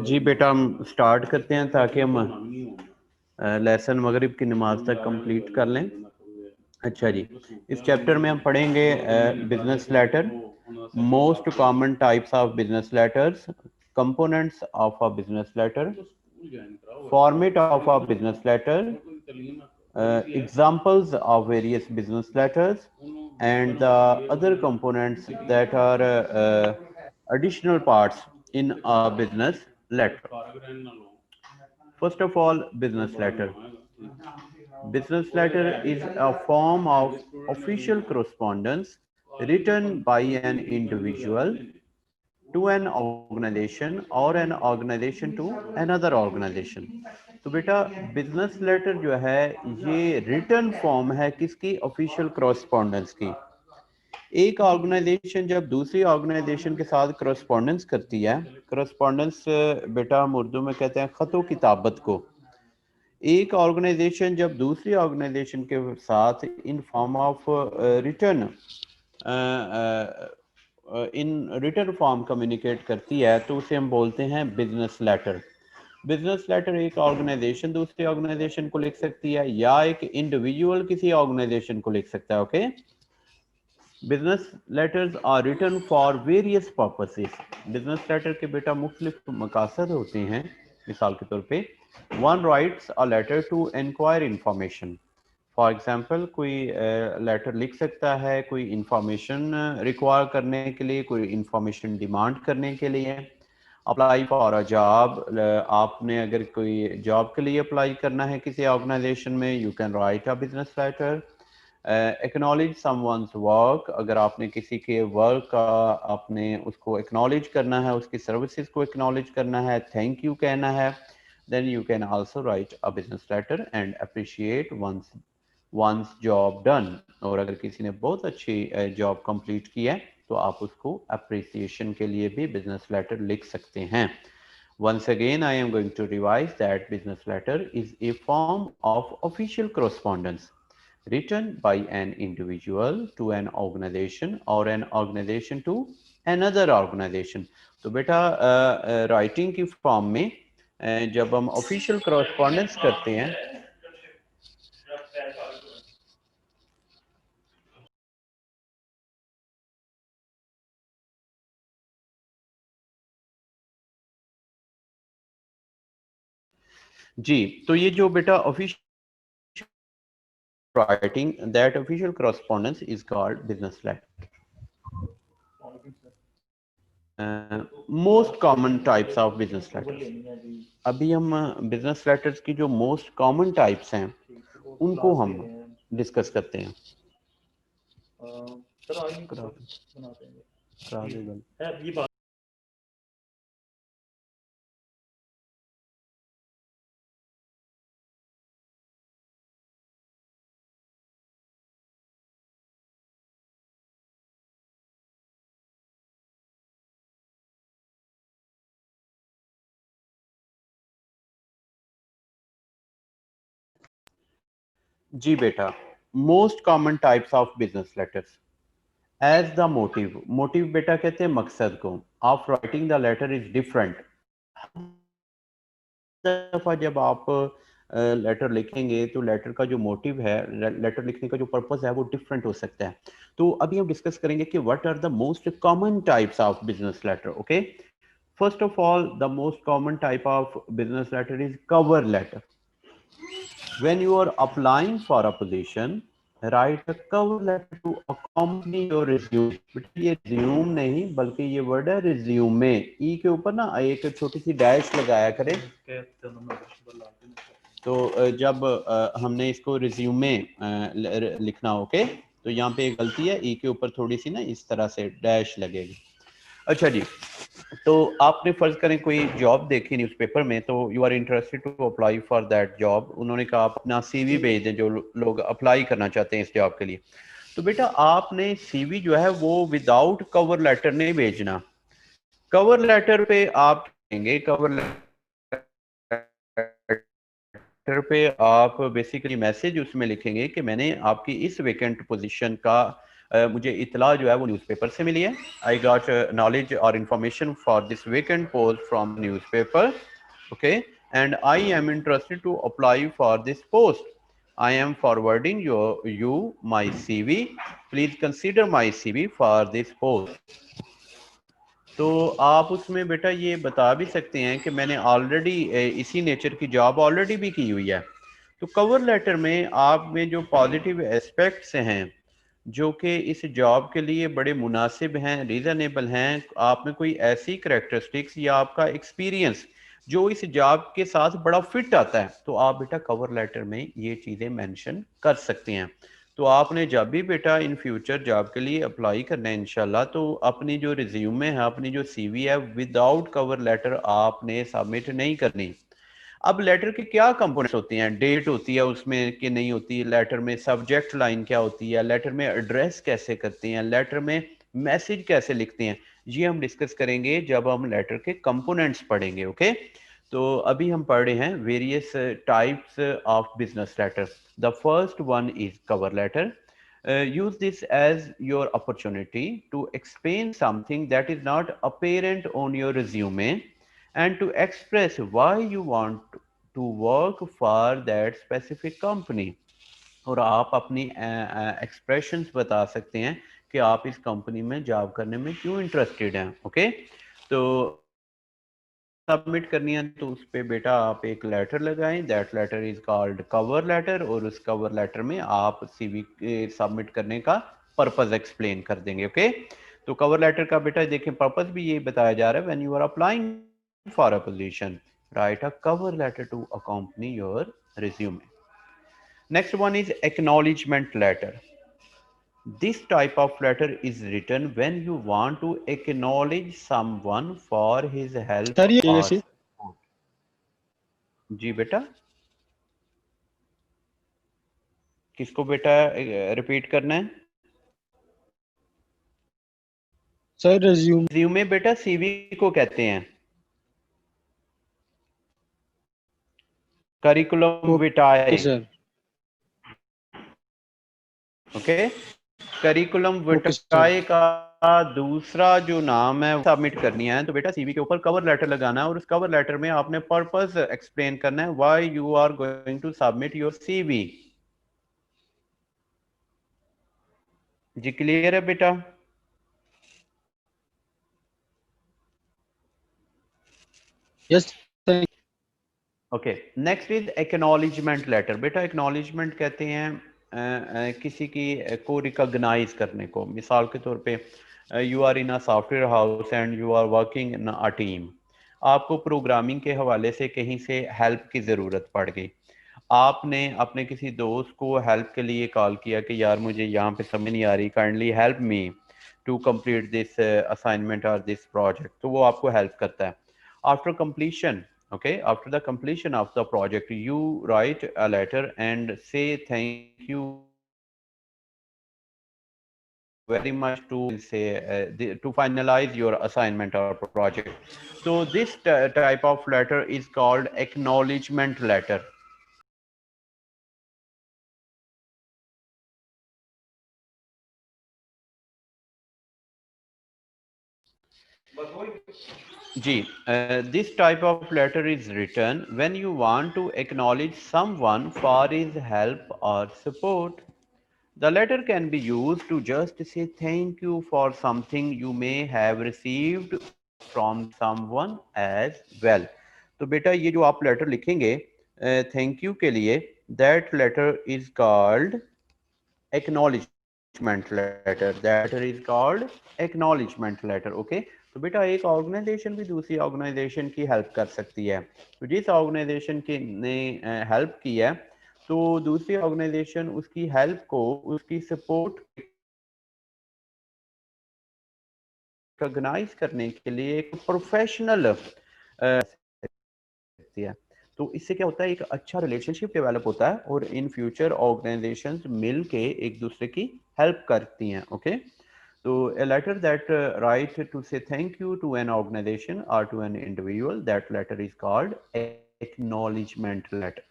जी बेटा, हम स्टार्ट करते हैं ताकि हम लेसन मगरिब की नमाज तक कंप्लीट कर लें। अच्छा जी, इस चैप्टर में हम पढ़ेंगे business letter, most common types of business letters, components of a business letter, format of a business letter, examples of various business letters, and the other components that are additional parts in a business letter. First of all, business letter. Business letter is a form of official correspondence written by an individual to an organization or an organization to another organization. तो बेटा business letter जो है ये return form है किसकी? Official correspondence की। एक organisation जब दूसरी ऑर्गेनाइजेशन के साथ कॉरेस्पॉन्डेंस करती है, कॉरेस्पॉन्डेंस बेटा हम उर्दू में कहते हैं खतो किताबत को। एक ऑर्गेनाइजेशन जब दूसरी ऑर्गेनाइजेशन के साथ in form of return in return form communicate करती है तो उसे हम बोलते हैं बिजनेस लेटर। बिजनेस लेटर एक ऑर्गेनाइजेशन दूसरी ऑर्गेनाइजेशन को लिख सकती है या एक इंडिविजुअल किसी ऑर्गेनाइजेशन को लिख सकता है। Okay, business letters are written for various purposes. Business letter के बेटा मुख्तलिफ मकासद होते हैं। मिसाल के तौर पे one writes a letter to inquire information. For example कोई लेटर लिख सकता है कोई इंफॉर्मेशन रिक्वायर करने के लिए, कोई इंफॉर्मेशन डिमांड करने के लिए। अप्लाई फॉर अ जॉब, आपने अगर कोई जॉब के लिए अप्लाई करना है किसी ऑर्गेनाइजेशन में, you can write a business letter. Acknowledge someone's work, अगर आपने किसी के वर्क का आपने उसको एक्नॉलेज करना है, उसकी सर्विसेज को एक्नॉलेज करना है, थैंक यू कहना है, then you can also write a business letter and appreciate one's job done। और अगर किसी ने बहुत अच्छी जॉब कंप्लीट की है तो आप उसको अप्रिसिएशन के लिए भी बिजनेस लेटर लिख सकते हैं। Once again, I am going to revise that business letter is a form of official correspondence written by an individual to an organization or an organization to another organization। तो बेटा writing की form में जब हम official correspondence करते हैं जी, तो ये जो बेटा official writing, that official correspondence is called business letter। Most common types of business letters. अभी हम बिजनेस लेटर्स की जो मोस्ट कॉमन टाइप्स हैं उनको हम डिस्कस करते हैं। जी बेटा, most common types of business letters. As the motive, motive बेटा कहते हैं मकसद को, of writing the letter is different. दफा जब आप लेटर लिखेंगे तो लेटर का जो मोटिव है, लेटर लिखने का जो पर्पस है वो डिफरेंट हो सकता है। तो अभी हम डिस्कस करेंगे कि what are the most common types of business letter. Okay, first of all the most common type of business letter is cover letter. When you are applying for a position, write a cover letter to accompany your resume। बेटा ये resume नहीं बल्कि ये word है resume. ई के ऊपर ना एक छोटी सी डैश लगाया करें। तो जब हमने इसको रिज्यूमे लिखना हो, ओके, तो यहाँ पे एक गलती है, ई के ऊपर थोड़ी सी ना इस तरह से डैश लगेगी। अच्छा जी, तो आपने फर्ज करें कोई जॉब देखी न्यूज़पेपर में, तो you are interested to apply for that job. उन्होंने कहा आप अपना सीवी भेज दें जो लोग अप्लाई करना चाहते हैं इस जॉब के लिए। तो बेटा आपने सीवी जो है वो विदाउट कवर लेटर नहीं भेजना। कवर लेटर पे आप कहेंगे, कवर लेटर पे आप बेसिकली मैसेज उसमें लिखेंगे कि मैंने आपकी इस वेकेंट पोजीशन का मुझे इतला जो है वो न्यूज़पेपर से मिली है. आई गॉट नॉलेज और information for this vacant post from newspaper. Okay, and I am interested to apply for this post. I am forwarding you my CV. Please consider my CV for this post. तो आप उसमें बेटा ये बता भी सकते हैं कि मैंने ऑलरेडी इसी नेचर की जॉब ऑलरेडी भी की हुई है. तो कवर लेटर में आप में जो पॉजिटिव एस्पेक्ट्स हैं जो कि इस जॉब के लिए बड़े मुनासिब हैं, रीज़नेबल हैं, आप में कोई ऐसी करेक्टरिस्टिक्स या आपका एक्सपीरियंस जो इस जॉब के साथ बड़ा फिट आता है, तो आप बेटा कवर लेटर में ये चीज़ें मेंशन कर सकते हैं. तो आपने जब भी बेटा इन फ्यूचर जॉब के लिए अप्लाई करना है इंशाल्लाह, तो अपनी जो रिज्यूमे है, अपनी जो सीवी है, विदाउट कवर लेटर आपने सबमिट नहीं करनी. अब लेटर के क्या कंपोनेंट्स होती हैं? डेट होती है उसमें कि नहीं होती, लेटर में सब्जेक्ट लाइन क्या होती है, लेटर में एड्रेस कैसे करते हैं, लेटर में मैसेज कैसे लिखते हैं, ये हम डिस्कस करेंगे जब हम लेटर के कंपोनेंट्स पढ़ेंगे. ओके, तो अभी हम पढ़ रहे हैं various types of business letter. The first one is cover letter. Use this as your opportunity to explain something that is not apparent on your resume and to express why you want to work for that specific company. और आप अपनी expressions बता सकते हैं कि आप इस company में जॉब करने में क्यों इंटरेस्टेड हैं. ओके, तो सबमिट करनी है तो उस पर बेटा आप एक लेटर लगाएं. That letter is called cover letter, और उस कवर लेटर में आप सीवी सबमिट करने का पर्पस एक्सप्लेन कर देंगे. ओके, तो कवर लेटर का बेटा देखें पर्पस भी ये बताया जा रहा है. When you are applying for a position, write a cover letter to accompany your resume. Next one is acknowledgement letter. This type of letter is written when you want to acknowledge someone for his help sir ये or कैसे? support. जी बेटा, किसको बेटा repeat करना है? Sir resume. Resume बेटा CV को कहते हैं. Curriculum okay vitae. Sir. Okay, curriculum okay sir. Vitae का दूसरा जो नाम है सबमिट करनी है, तो बेटा सीवी के ऊपर कवर लेटर लगाना है और उस कवर लेटर में आपने पर्पस एक्सप्लेन करना है why you are going to submit your CV. जी क्लियर है बेटा? Yes sir. Okay, next is acknowledgement letter. बेटा एक्नॉलेजमेंट कहते हैं किसी की को रिकॉग्नाइज करने को. मिसाल के तौर पे you are in a software house and you are working in a team. आपको प्रोग्रामिंग के हवाले से कहीं से हेल्प की ज़रूरत पड़ गई. आपने अपने किसी दोस्त को हेल्प के लिए कॉल किया कि यार मुझे यहाँ पे समझ नहीं आ रही, kindly help me to complete this assignment और दिस प्रोजेक्ट. तो वो आपको हेल्प करता है. After completion, okay, after the completion of the project, you write a letter and say thank you very much to say to finalize your assignment or project. So this type of letter is called acknowledgement letter. G. This type of letter is written when you want to acknowledge someone for his help or support. The letter can be used to just say thank you for something you may have received from someone as well. तो बेटा ये जो आप letter लिखेंगे thank you के लिए, that letter is called acknowledgement letter. That is called acknowledgement letter. Okay, तो बेटा एक ऑर्गेनाइजेशन भी दूसरी ऑर्गेनाइजेशन की हेल्प कर सकती है. तो जिस ऑर्गेनाइजेशन की ने हेल्प की है, तो दूसरी ऑर्गेनाइजेशन उसकी हेल्प को, उसकी सपोर्ट रिकॉग्नाइज करने के लिए एक प्रोफेशनल सकती है. तो इससे क्या होता है, एक अच्छा रिलेशनशिप डेवलप होता है और इन फ्यूचर ऑर्गेनाइजेशंस मिल के एक दूसरे की हेल्प करती हैं. ओके, तो a letter that write to say thank you to an organization or to an individual, that letter is called acknowledgement letter.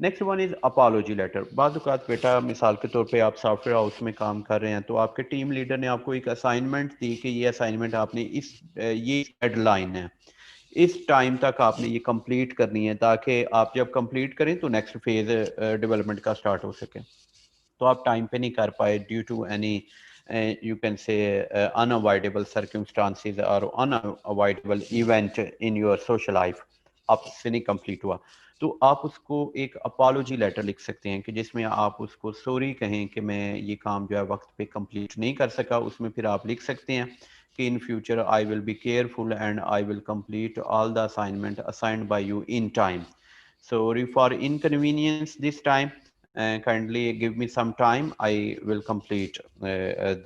Next one is apology letter. बाद औक़ात बेटा मिसाल के तौर पे आप सॉफ्टवेयर हाउस में काम कर रहे हैं, तो आपके टीम लीडर ने आपको एक असाइनमेंट दी कि ये असाइनमेंट आपने ये डेडलाइन है, इस टाइम तक आपने ये कंप्लीट करनी है, ताकि आप जब कंप्लीट करें तो नेक्स्ट फेज डेवलपमेंट का स्टार्ट हो सके। तो आप टाइम पे नहीं कर पाए due to any you can say unavoidable circumstances और unavoidable event in your social life, आपसे नहीं कंप्लीट हुआ, तो आप उसको एक अपॉलॉजी लेटर लिख सकते हैं कि जिसमें आप उसको सॉरी कहें कि मैं ये काम जो है वक्त पे कंप्लीट नहीं कर सका। उसमें फिर आप लिख सकते हैं कि in future I will be careful and I will complete all the assignment assigned by you in time. Sorry for inconvenience this time. Kindly give me some time. I will complete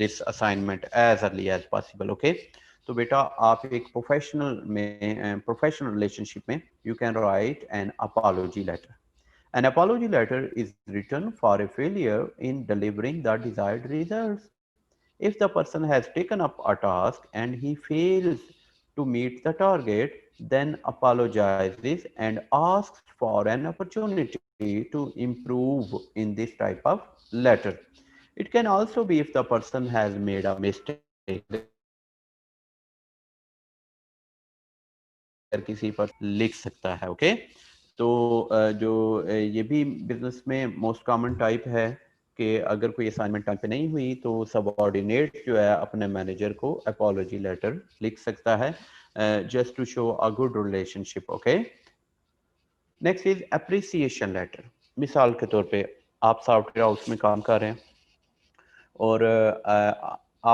this assignment as early as possible. Okay. तो बेटा आप एक professional relationship में you can write an apology letter. An apology letter is written for a failure in delivering the desired results. If the person has taken up a task and he fails to meet the target, then apologizes and asks for an opportunity to improve in this type of letter. It can also be if the person has made a mistake. किसी पर लिख सकता है, okay. तो जो ये भी business में मोस्ट कॉमन टाइप है कि अगर कोई असाइनमेंट टाइम पे नहीं हुई तो सबऑर्डिनेट जो है अपने मैनेजर को अपॉलॉजी लेटर लिख सकता है just to show a good relationship, okay. Next is appreciation letter. मिसाल के तौर पे आप सॉफ्टवेयर हाउस में काम कर रहे हैं और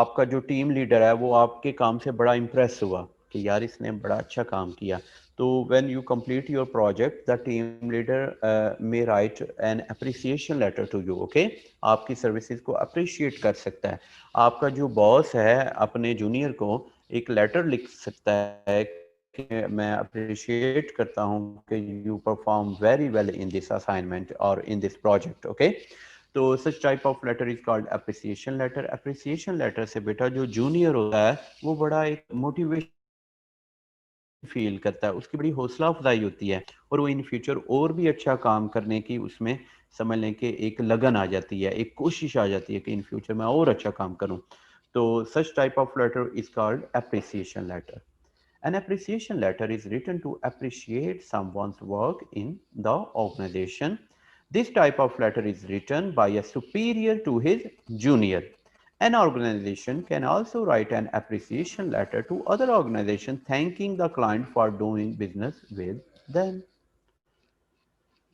आपका जो टीम लीडर है वो आपके काम से बड़ा इम्प्रेस हुआ कि यार इसने बड़ा अच्छा काम किया। तो when you complete your project the team leader may write an appreciation letter to you, okay. आपकी सर्विसेज को अप्रिशिएट कर सकता है। आपका जो बॉस है अपने जूनियर को एक लेटर लिख सकता है कि मैं अप्रिशिएट करता हूँ कि you perform very well in this assignment और इन दिस प्रोजेक्ट, ओके। तो such type of letter is called appreciation letter. Appreciation letter से बेटा जो जूनियर होता है वो बड़ा एक मोटिवेशन फील करता है, उसकी बड़ी हौसला अफजाई होती है और वो इन फ्यूचर और भी अच्छा काम करने की उसमें समझ लें कि एक लगन आ जाती है, एक कोशिश आ जाती है कि इन फ्यूचर मैं और अच्छा काम करूं। तो such type of letter is called appreciation letter. An appreciation letter is written to appreciate someone's work in the organization. This type of letter is written by a superior to his junior. An organization can also write an appreciation letter to other organizations thanking the client for doing business with them.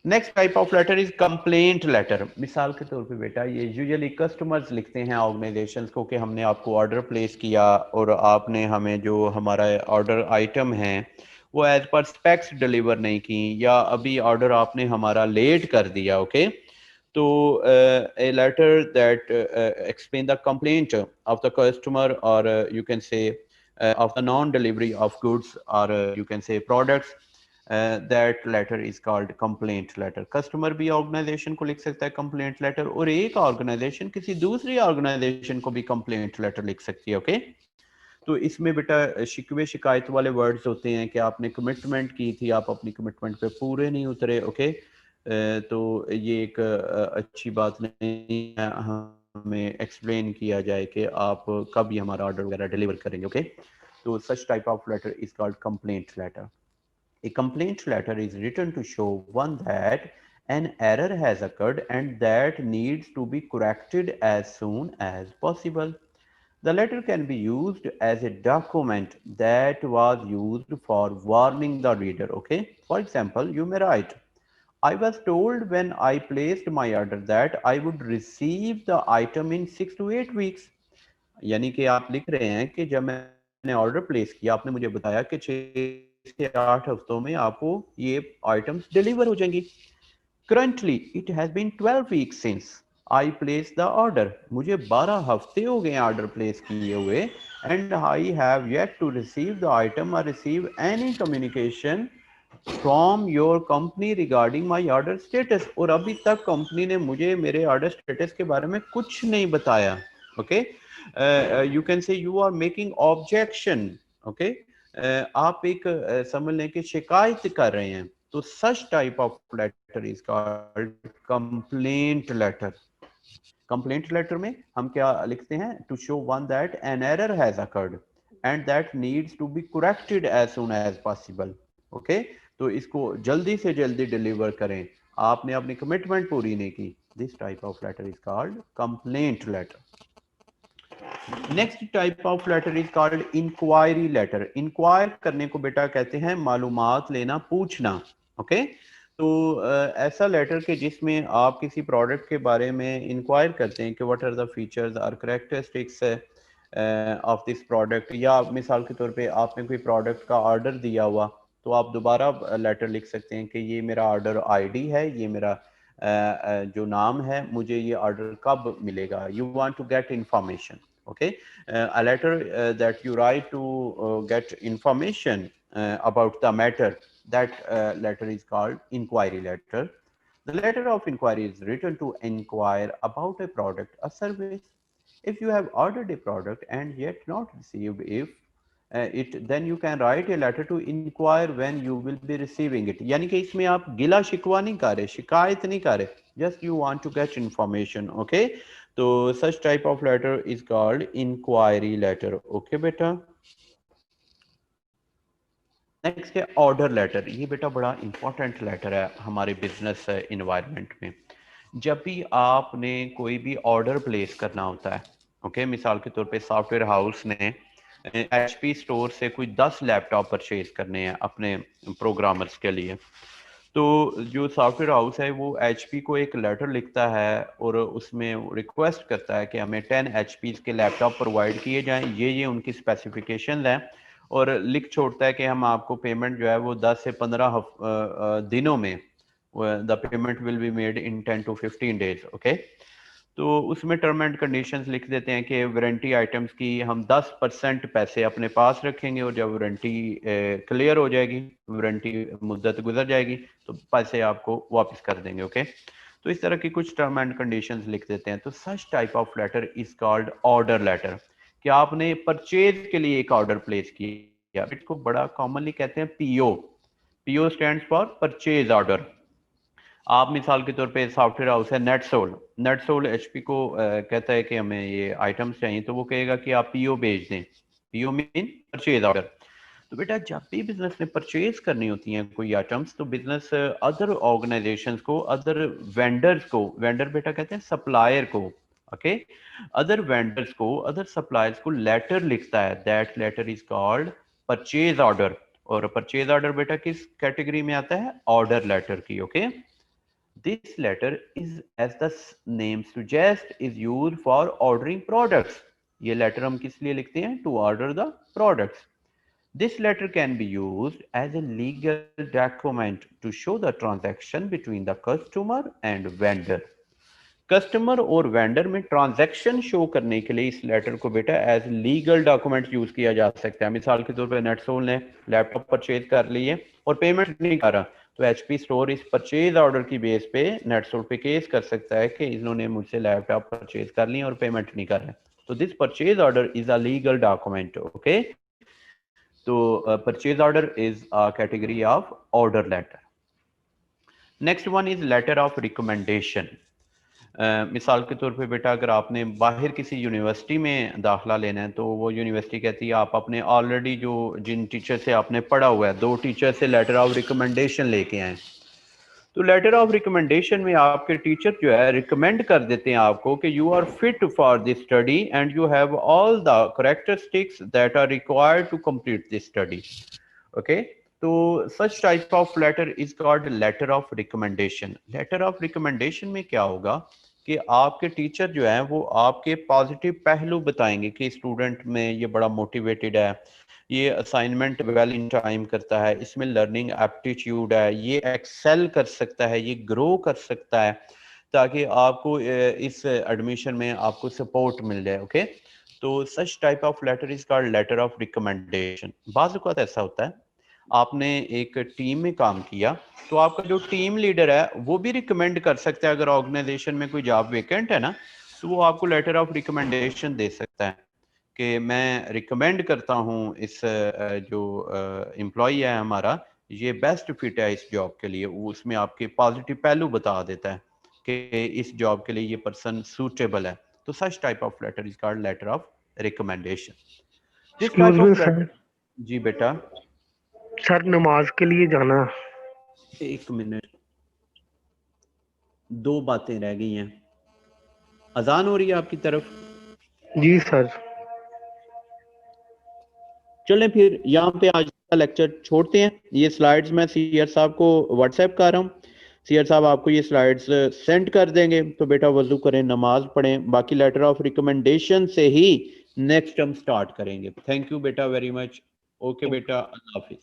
Next type of letter is complaint letter. मिसाल के तौर पे बेटा ये usually customers लिखते हैं organisations को कि हमने आपको ऑर्डर प्लेस किया और आपने हमें जो हमारा ऑर्डर आइटम है वो एज पर स्पेक्स डिलीवर नहीं की, या अभी ऑर्डर आपने हमारा लेट कर दिया, ओके। तो a letter that explain the complaint of the customer or you can say of the non delivery of goods or you can say products, that letter is called complaint letter. Customer भी organisation को लिख सकता है complaint letter, और एक organisation किसी दूसरी organisation को भी कंप्लेंट लेटर लिख सकती है, ओके। तो इसमें बेटा शिकवे शिकायत वाले वर्ड्स होते हैं कि आपने कमिटमेंट की थी, आप अपनी कमिटमेंट पे पूरे नहीं उतरे, ओके। तो ये एक अच्छी बात नहीं है, हमें एक्सप्लेन किया जाए कि आप कब ये हमारा ऑर्डर वगैरह डिलीवर करेंगे, ओके। तो such type of letter is called complaint letter. A complaint letter is written to show one that an error has occurred and that needs to be corrected as soon as possible. The letter can be used as a document that was used for warning the reader, okay? For example, you may write, I was told when I placed my order that I would receive the item in 6 to 8 weeks. यानी कि आप लिख रहे हैं कि जब मैंने order place किया आपने मुझे बताया कि 6 से 8 हफ्तों में आपको ये आइटम्स डिलीवर हो जाएंगी. Currently it has been 12 weeks since I place the order. मुझे 12 हफ्ते हो गए ऑर्डर प्लेस किए हुए and I have yet to receive the item और receive any communication from your company regarding my order status. और अभी तक कंपनी ने मुझे मेरे ऑर्डर स्टेटस के बारे में कुछ नहीं बताया, okay. You can say you are making objection, okay. आप एक समझ लें कि शिकायत कर रहे हैं. तो such type of letter is called complaint letter. Complaint letter में हम क्या लिखते हैं, to show one that an error has occurred and that needs to be corrected as soon as possible. Okay, तो इसको जल्दी से जल्दी डिलीवर करें, आपने अपनी कमिटमेंट पूरी नहीं की। This type of letter is called complaint letter. Next type of letter is called inquiry letter. Inquire करने को बेटा कहते हैं मालूमात लेना, पूछना। ओके, तो ऐसा लेटर के जिसमें आप किसी प्रोडक्ट के बारे में इंक्वायर करते हैं कि व्हाट आर द फीचर्स और करेक्टरिस्टिक्स ऑफ दिस प्रोडक्ट, या मिसाल के तौर पे आपने कोई प्रोडक्ट का ऑर्डर दिया हुआ, तो आप दोबारा लेटर लिख सकते हैं कि ये मेरा ऑर्डर आईडी है, ये मेरा जो नाम है, मुझे ये ऑर्डर कब मिलेगा। You want to get information. Okay, a letter that you write to get information about the matter, that letter is called inquiry letter. The letter of inquiry is written to inquire about a product or service. If you have ordered a product and yet not received it, then you can write a letter to inquire when you will be receiving it. यानी कि इसमें आप गिला शिकवा नहीं कर रहे, शिकायत नहीं कर रहे, just you want to get information. Okay, तो such type of letter is called inquiry letter. Okay बेटा, नेक्स्ट है ऑर्डर लेटर। ये बेटा बड़ा इंपॉर्टेंट लेटर है हमारे बिजनेस इन्वायरमेंट में। जब भी आपने कोई भी ऑर्डर प्लेस करना होता है, ओके, मिसाल के तौर पे सॉफ्टवेयर हाउस ने HP स्टोर से कोई 10 लैपटॉप परचेज करने हैं अपने प्रोग्रामर्स के लिए, तो जो सॉफ्टवेयर हाउस है वो HP को एक लेटर लिखता है और उसमें रिक्वेस्ट करता है कि हमें 10 HP के लैपटॉप प्रोवाइड किए जाएं, ये उनकी स्पेसिफिकेशन हैं, और लिख छोड़ता है कि हम आपको पेमेंट जो है वो 10 से 15 दिनों में, the payment will be made in 10 to 15 days। Okay, तो उसमें टर्म एंड कंडीशंस लिख देते हैं कि वारंटी आइटम्स की हम 10% पैसे अपने पास रखेंगे, और जब वारंटी क्लियर हो जाएगी, वारंटी मुद्दत गुजर जाएगी, तो पैसे आपको वापस कर देंगे। ओके, तो इस तरह की कुछ टर्म एंड कंडीशंस लिख देते हैं। तो such type of letter is called order letter, कि आपने परचेज के लिए एक ऑर्डर प्लेस किया। इसको बड़ा कॉमनली कहते हैं PO। PO stands for purchase order. आप मिसाल के तौर पे सॉफ्टवेयर हाउस है नेटसोल HP को कहता है कि हमें ये आइटम्स चाहिए, तो वो कहेगा कि आप PO भेज दें। PO mean purchase order. तो बेटा जब भी बिजनेस ने परचेज करनी होती हैं कोई आइटम्स, तो बिजनेस अदर ऑर्गेनाइजेशंस को, अदर वेंडर्स को, वेंडर बेटा कहते हैं सप्लायर को, ओके, अदर वेंडर्स को, अदर सप्लायर्स को लेटर लिखता है। That letter is called purchase order. और परचेज ऑर्डर बेटा किस कैटेगरी में आता है, ऑर्डर लेटर की। Okay, this letter is, as the name suggests, is used for ordering products. ये लेटर हम किस लिए लिखते हैं, to order the products. This letter can be used as a legal document to show the transaction between the customer and vendor. Customer और vendor में transaction show करने के लिए इस लेटर को बेटा एज लीगल डॉक्यूमेंट यूज किया जा सकता है। मिसाल के तौर पे नेटसोल ने लैपटॉप परचेज कर लिए और पेमेंट नहीं कर रहा, तो HP स्टोर इस परचेज ऑर्डर की बेस पे नेटसोल पे केस कर सकता है कि इन्होंने मुझसे लैपटॉप परचेज कर लिए और पेमेंट नहीं कर रहे। तो this purchase order is a legal document. Okay, तो purchase order is a category of order letter. Next one is letter of recommendation. मिसाल के तौर पे बेटा अगर आपने बाहर किसी यूनिवर्सिटी में दाखिला लेना है, तो वो यूनिवर्सिटी कहती है आप अपने ऑलरेडी जो जिन टीचर से आपने पढ़ा हुआ है, 2 टीचर से लेटर ऑफ रिकमेंडेशन लेके आए। तो लेटर ऑफ रिकमेंडेशन में आपके टीचर जो है रिकमेंड कर देते हैं आपको कि you are fit for this study and you have all the characteristics that are required to complete this study. Okay, तो such type of letter is called letter of recommendation. Letter of recommendation में क्या होगा कि आपके teacher जो है वो आपके पॉजिटिव पहलू बताएंगे कि स्टूडेंट में ये बड़ा मोटिवेटेड है, ये असाइनमेंट वेल इन टाइम करता है, इसमें लर्निंग एप्टीट्यूड है, ये एक्सेल कर सकता है, ये ग्रो कर सकता है, ताकि आपको इस एडमिशन में आपको सपोर्ट मिल जाए। ओके, तो such type of letter is called letter of recommendation. बाज़ औक़ात ऐसा होता है आपने एक टीम में काम किया, तो आपका जो टीम लीडर है वो भी रिकमेंड कर सकता है, अगर ऑर्गेनाइजेशन में कोई जॉब वेकेंट है ना, तो वो आपको लेटर ऑफ रिकमेंडेशन दे सकता है कि मैं रिकमेंड करता हूँ इस जो एम्प्लॉई है हमारा, ये बेस्ट फिट है इस जॉब के लिए, वो उसमें आपके पॉजिटिव पहलू बता देता है कि इस जॉब के लिए ये पर्सन सूटेबल है। तो such type of letter is called letter of recommendation. This excuse type me of sir, letter. जी बेटा। सर नमाज के लिए जाना। एक मिनट, दो बातें रह गई हैं। अजान हो रही है आपकी तरफ? जी सर। चलें फिर यहाँ पे आज का लेक्चर छोड़ते हैं। ये स्लाइड्स मैं सीआर साहब को व्हाट्सएप कर रहा हूँ, सीआर साहब आपको ये स्लाइड्स सेंड कर देंगे। तो बेटा वजू करें, नमाज पढ़ें, बाकी लेटर ऑफ रिकमेंडेशन से ही नेक्स्ट हम स्टार्ट करेंगे। थैंक यू बेटा वेरी मच। ओके बेटा, अल्लाह हाफिज।